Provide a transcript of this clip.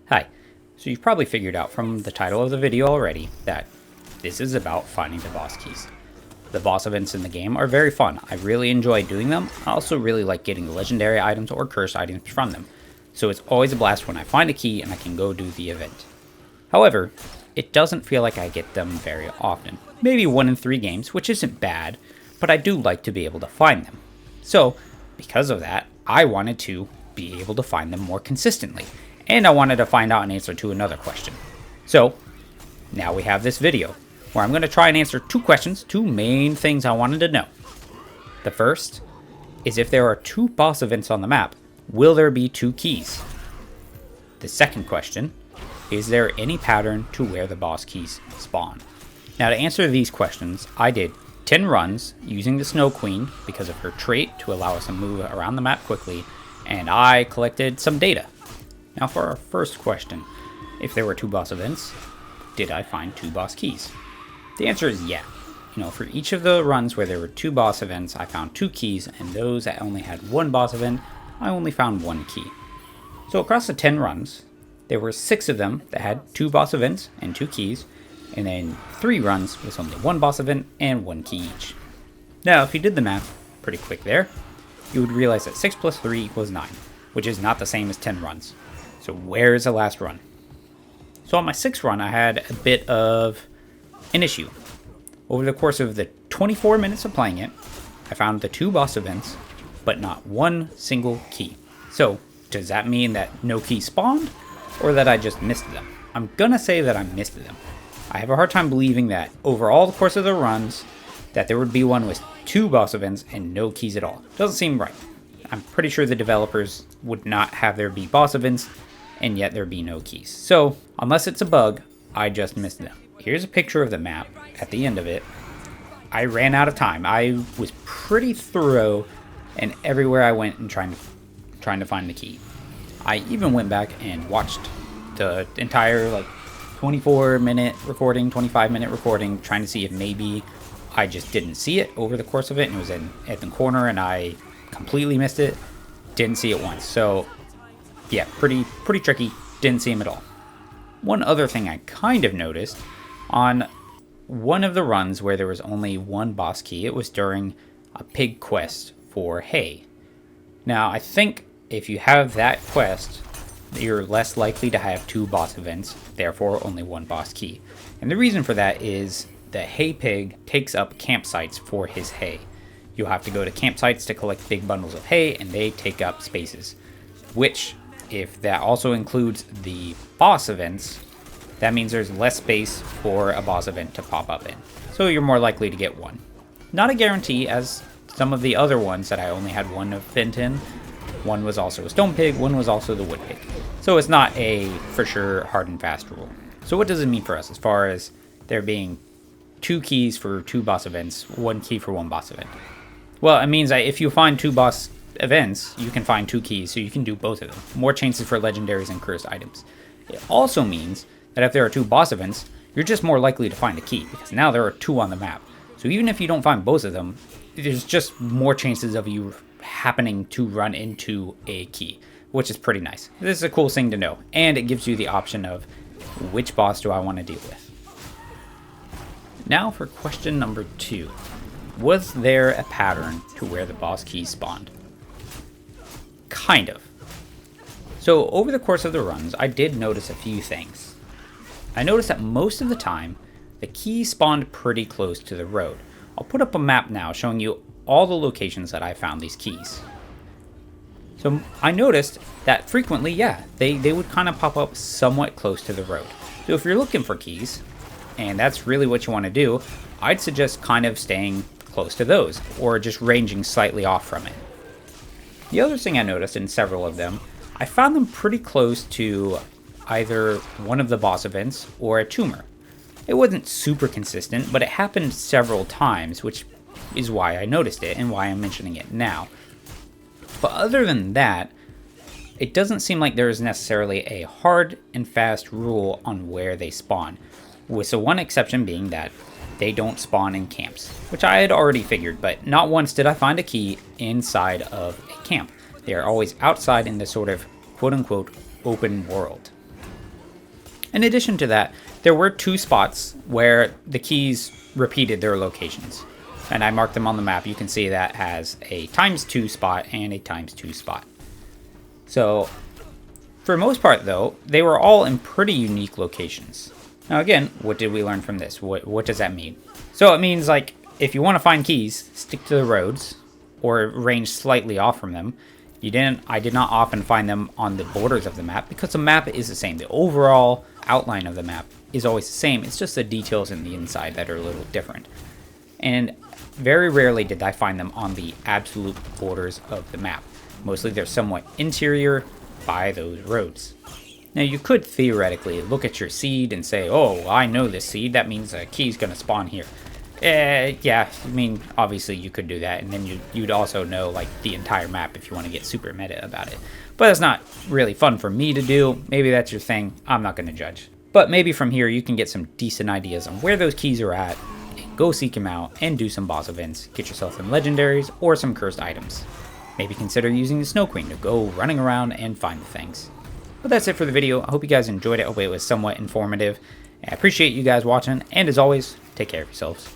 Hi. So you've probably figured out from the title of the video already that this is about finding the boss keys. The boss events in the game are very fun. I really enjoy doing them. I also really like getting the legendary items or cursed items from them. So it's always a blast when I find a key and I can go do the event. However, it doesn't feel like I get them very often. Maybe 1 in 3 games, which isn't bad, but I do like to be able to find them. So, because of that, I wanted to be able to find them more consistently. And I wanted to find out an answer to another question. So, now we have this video, where I'm going to try and answer 2 questions, 2 main things I wanted to know. The first is, if there are 2 boss events on the map, will there be 2 keys? The second question, is there any pattern to where the boss keys spawn? Now, to answer these questions, I did 10 runs using the Snow Queen because of her trait to allow us to move around the map quickly, and I collected some data. Now for our first question, if there were 2 boss events, did I find 2 boss keys? The answer is yeah. For each of the runs where there were 2 boss events, I found 2 keys, and those that only had 1 boss event, I only found 1 key. So across the 10 runs, there were 6 of them that had 2 boss events and 2 keys, and then 3 runs with only 1 boss event and 1 key each. Now, if you did the math pretty quick there, you would realize that 6 plus 3 equals 9, which is not the same as 10 runs. So where is the last run? So on my 6th run, I had a bit of an issue. Over the course of the 24 minutes of playing it, I found the 2 boss events, but not 1 single key. So does that mean that no key spawned, or that I just missed them? I'm gonna say that I missed them. I have a hard time believing that over all the course of the runs, that there would be one with 2 boss events and no keys at all. Doesn't seem right. I'm pretty sure the developers would not have there be boss events and yet there be no keys. So, unless it's a bug, I just missed them. Here's a picture of the map at the end of it. I ran out of time. I was pretty thorough, and everywhere I went and trying to find the key. I even went back and watched the entire 24-minute recording, 25-minute recording, trying to see if maybe I just didn't see it over the course of it, and it was at the corner and I completely missed it. Didn't see it once. So yeah, pretty tricky. Didn't see him at all. One other thing I kind of noticed, on one of the runs where there was only 1 boss key, it was during a pig quest for hay. Now, I think if you have that quest, you're less likely to have 2 boss events, therefore only 1 boss key. And the reason for that is the hay pig takes up campsites for his hay. You'll have to go to campsites to collect big bundles of hay, and they take up spaces, which, if that also includes the boss events, that means there's less space for a boss event to pop up in. So you're more likely to get 1. Not a guarantee, as some of the other ones that I only had 1 event in. 1 was also a stone pig, 1 was also the wood pig. So it's not a for sure hard and fast rule. So what does it mean for us as far as there being 2 keys for 2 boss events, 1 key for 1 boss event? Well, it means that if you find 2 boss events, you can find 2 keys, so you can do both of them. More chances for legendaries and cursed items. It also means that if there are 2 boss events, you're just more likely to find a key, because now there are 2 on the map. So even if you don't find both of them, there's just more chances of you happening to run into a key, which is pretty nice. This is a cool thing to know, and it gives you the option of which boss do I want to deal with. Now for question number 2. Was there a pattern to where the boss keys spawned? Kind of. So over the course of the runs, I did notice a few things. I noticed that most of the time, the keys spawned pretty close to the road. I'll put up a map now showing you all the locations that I found these keys. So I noticed that frequently, they would kind of pop up somewhat close to the road. So if you're looking for keys, and that's really what you want to do, I'd suggest kind of staying close to those, or just ranging slightly off from it. The other thing I noticed in several of them, I found them pretty close to either one of the boss events or a tumor. It wasn't super consistent, but it happened several times, which is why I noticed it and why I'm mentioning it now. But other than that, it doesn't seem like there is necessarily a hard and fast rule on where they spawn, with the one exception being that they don't spawn in camps, which I had already figured, but not once did I find a key inside of a camp. They are always outside in this sort of quote-unquote open world. In addition to that, there were 2 spots where the keys repeated their locations. And I marked them on the map. You can see that has a ×2 spot and a ×2 spot. So, for the most part though, they were all in pretty unique locations. Now again, what did we learn from this? What does that mean? So it means, like, if you want to find keys, stick to the roads, or range slightly off from them. I did not often find them on the borders of the map, because the map is the same. The overall outline of the map is always the same. It's just the details in the inside that are a little different. And very rarely did I find them on the absolute borders of the map. Mostly they're somewhat interior by those roads. Now you could theoretically look at your seed and say, oh, I know this seed, that means a key's gonna spawn here. Yeah, I mean, obviously you could do that, and then you'd also know, like, the entire map if you want to get super meta about it. But it's not really fun for me to do. Maybe that's your thing. I'm not going to judge. But maybe from here you can get some decent ideas on where those keys are at, and go seek them out, and do some boss events. Get yourself some legendaries, or some cursed items. Maybe consider using the Snow Queen to go running around and find the things. But that's it for the video. I hope you guys enjoyed it. I hope it was somewhat informative. I appreciate you guys watching, and as always, take care of yourselves.